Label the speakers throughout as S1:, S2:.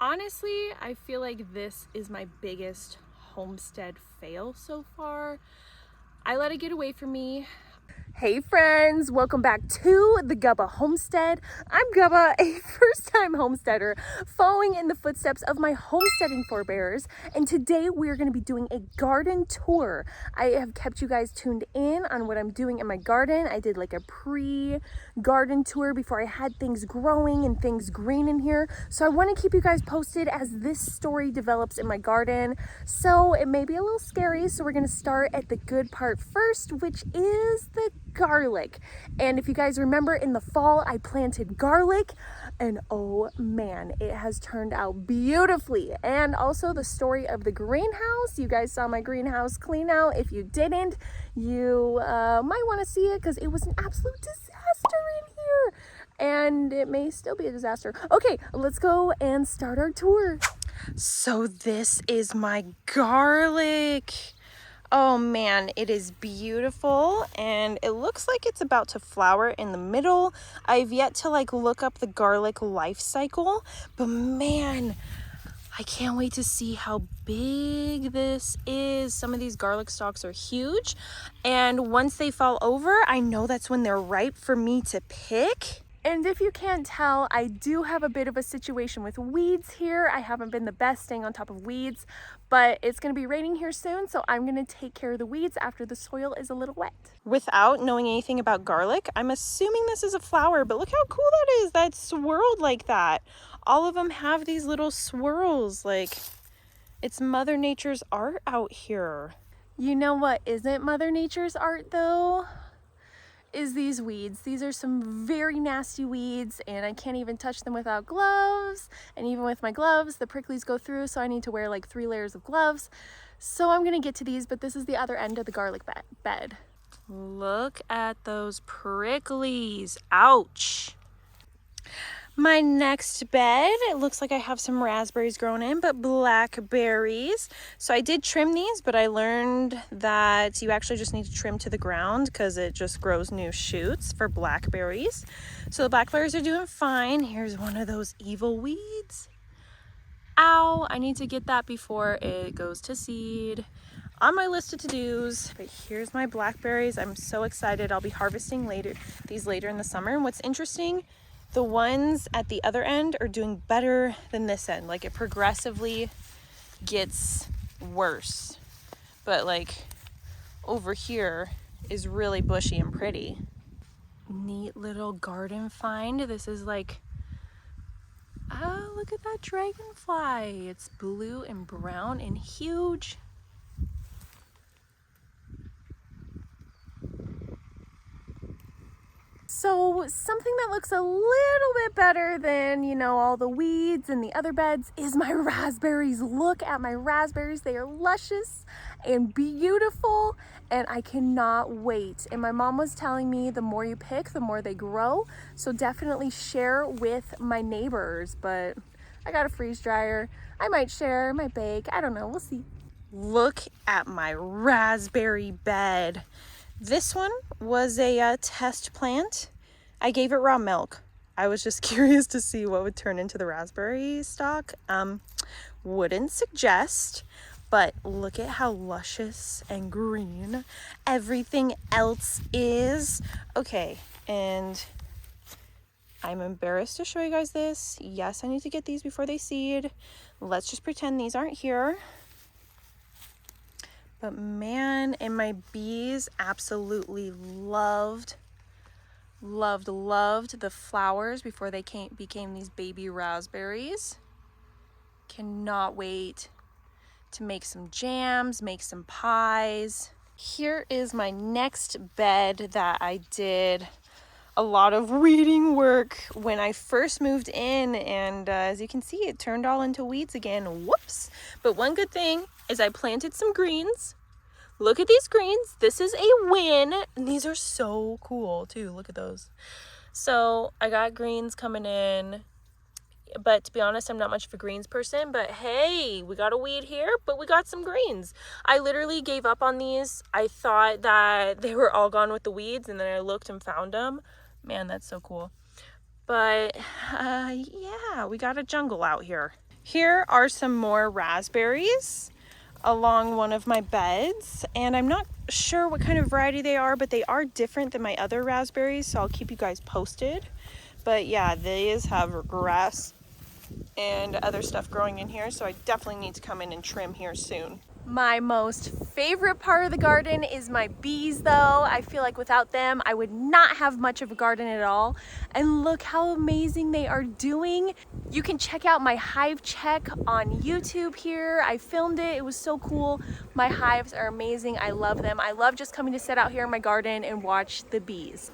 S1: Honestly, I feel like this is my biggest homestead fail so far. I let it get away from me. Hey friends, welcome back to the Gubba Homestead. I'm Gubba, a first-time homesteader following in the footsteps of my homesteading forebears, and today we're going to be doing a garden tour. I have kept you guys tuned in on what I'm doing in my garden. I did like a pre-garden tour before I had things growing and things green in here, so I want to keep you guys posted as this story develops in my garden. So it may be a little scary, so we're going to start at the good part first, which is the garlic. And if you guys remember, in the fall I planted garlic, and oh man, it has turned out beautifully. And also the story of the greenhouse. You guys saw my greenhouse clean out. If you didn't, you might want to see it because it was an absolute disaster in here, and it may still be a disaster. Okay, let's go and start our tour. So this is my garlic. Oh man, it is beautiful, and it looks like it's about to flower in the middle. I've yet to look up the garlic life cycle, but man, I can't wait to see how big this is. Some of these garlic stalks are huge, and once they fall over, I know that's when they're ripe for me to pick. And if you can't tell, I do have a bit of a situation with weeds here. I haven't been the best staying on top of weeds, but it's gonna be raining here soon, so I'm gonna take care of the weeds after the soil is a little wet. Without knowing anything about garlic, I'm assuming this is a flower, but look how cool that is, that's swirled like that. All of them have these little swirls, like it's Mother Nature's art out here. You know what isn't Mother Nature's art though? Is these weeds. These are some very nasty weeds, and I can't even touch them without gloves, and even with my gloves the pricklies go through, so I need to wear like 3 layers of gloves. So I'm gonna get to these, but this is the other end of the garlic bed. Look at those pricklies. Ouch. My next bed, it looks like I have some raspberries grown in, but blackberries. So I did trim these, but I learned that you actually just need to trim to the ground because it just grows new shoots for blackberries. So the blackberries are doing fine. Here's one of those evil weeds. Ow, I need to get that before it goes to seed. On my list of to-dos, but here's my blackberries. I'm so excited. I'll be harvesting these later in the summer. And what's interesting, the ones at the other end are doing better than this end. Like it progressively gets worse. But like over here is really bushy and pretty. Neat little garden find. This is like, oh, look at that dragonfly. It's blue and brown and huge. So something that looks a little bit better than, you know, all the weeds and the other beds is my raspberries. Look at my raspberries. They are luscious and beautiful, and I cannot wait. And my mom was telling me the more you pick, the more they grow. So definitely share with my neighbors, but I got a freeze dryer. I might share, might bake. I don't know. We'll see. Look at my raspberry bed. This one was a test plant. I gave it raw milk. I was just curious to see what would turn into the raspberry stalk. Wouldn't suggest, but look at how luscious and green everything else is. Okay, and I'm embarrassed to show you guys this. Yes, I need to get these before they seed. Let's just pretend these aren't here. But man, and my bees absolutely loved the flowers before they became these baby raspberries. Cannot wait to make some jams, make some pies. Here is my next bed that I did a lot of weeding work when I first moved in, and as you can see, it turned all into weeds again. Whoops. But one good thing is I planted some greens. Look at these greens. This is a win, and these are so cool too. Look at those. So I got greens coming in, but to be honest, I'm not much of a greens person, but hey, we got a weed here, but we got some greens. I literally gave up on these. I thought that they were all gone with the weeds, and then I looked and found them. Man, that's so cool. But yeah, we got a jungle out here. Here are some more raspberries along one of my beds, and I'm not sure what kind of variety they are, but they are different than my other raspberries, so I'll keep you guys posted. But yeah, these have grass and other stuff growing in here, so I definitely need to come in and trim here soon. My most favorite part of the garden is my bees though. I feel like without them, I would not have much of a garden at all. And look how amazing they are doing. You can check out my hive check on YouTube here. I filmed it, it was so cool. My hives are amazing, I love them. I love just coming to sit out here in my garden and watch the bees.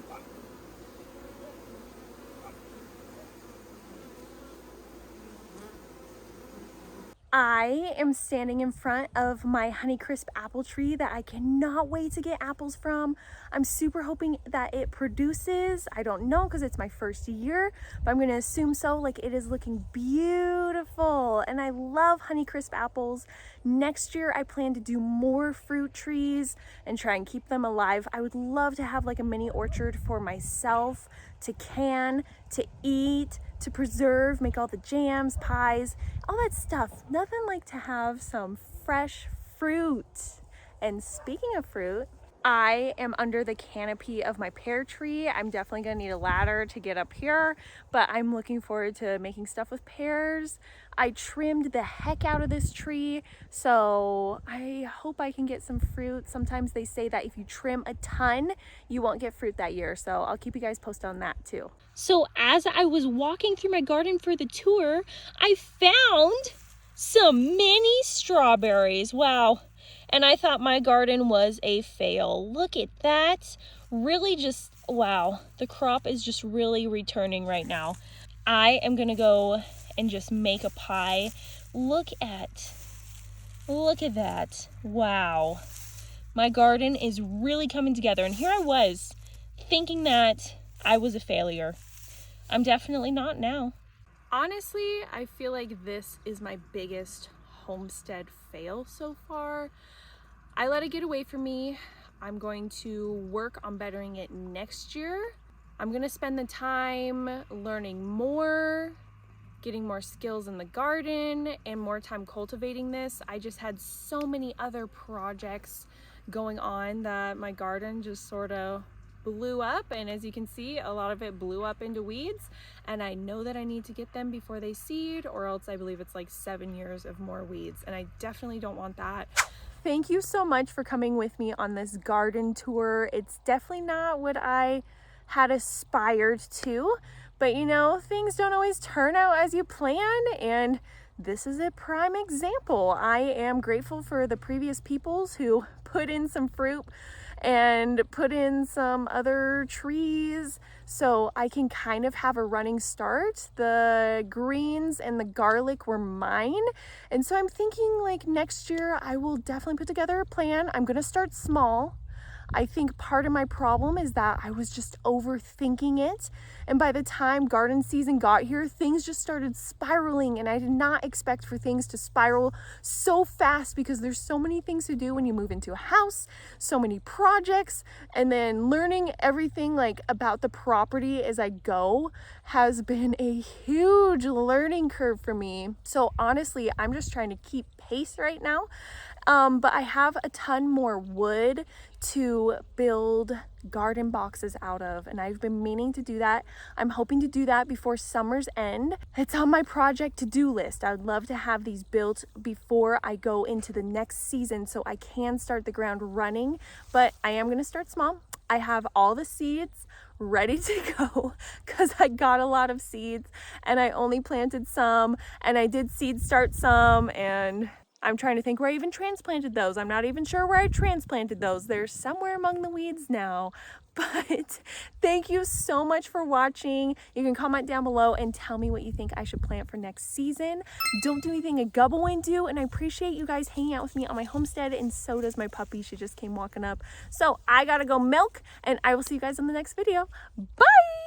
S1: I am standing in front of my Honeycrisp apple tree that I cannot wait to get apples from. I'm super hoping that it produces. I don't know because it's my first year, but I'm gonna assume so. Like, it is looking beautiful and I love Honeycrisp apples. Next year, I plan to do more fruit trees and try and keep them alive. I would love to have like a mini orchard for myself to can, to eat, to preserve, make all the jams, pies, all that stuff. Nothing like to have some fresh fruit. And speaking of fruit, I am under the canopy of my pear tree. I'm definitely gonna need a ladder to get up here, but I'm looking forward to making stuff with pears. I trimmed the heck out of this tree, so I hope I can get some fruit. Sometimes they say that if you trim a ton, you won't get fruit that year, so I'll keep you guys posted on that too. So as I was walking through my garden for the tour, I found some mini strawberries. Wow. And I thought my garden was a fail. Look at that. Really just, wow. The crop is just really returning right now. I am gonna go and just make a pie. Look at that. Wow. My garden is really coming together. And here I was thinking that I was a failure. I'm definitely not now. Honestly, I feel like this is my biggest homestead fail so far. I let it get away from me. I'm going to work on bettering it next year. I'm gonna spend the time learning more, getting more skills in the garden, and more time cultivating this. I just had so many other projects going on that my garden just sort of blew up, and as you can see, a lot of it blew up into weeds, and I know that I need to get them before they seed, or else I believe it's like 7 years of more weeds, and I definitely don't want that. Thank you so much for coming with me on this garden tour. It's definitely not what I had aspired to, but you know, things don't always turn out as you plan, and this is a prime example. I am grateful for the previous peoples who put in some fruit and put in some other trees so I can kind of have a running start. The greens and the garlic were mine, and so I'm thinking like next year I will definitely put together a plan. I'm gonna start small. I think part of my problem is that I was just overthinking it, and by the time garden season got here, things just started spiraling, and I did not expect for things to spiral so fast because there's so many things to do when you move into a house, so many projects, and then learning everything like about the property as I go has been a huge learning curve for me. So honestly, I'm just trying to keep pace right now. But I have a ton more wood to build garden boxes out of, and I've been meaning to do that. I'm hoping to do that before summer's end. It's on my project to-do list. I would love to have these built before I go into the next season so I can start the ground running, but I am gonna start small. I have all the seeds ready to go because I got a lot of seeds and I only planted some, and I did seed start some, and I'm trying to think where I even transplanted those. I'm not even sure where I transplanted those. They're somewhere among the weeds now. But thank you so much for watching. You can comment down below and tell me what you think I should plant for next season. Don't do anything a Gubba wouldn't do, and I appreciate you guys hanging out with me on my homestead, and so does my puppy. She just came walking up. So I gotta go milk, and I will see you guys in the next video. Bye!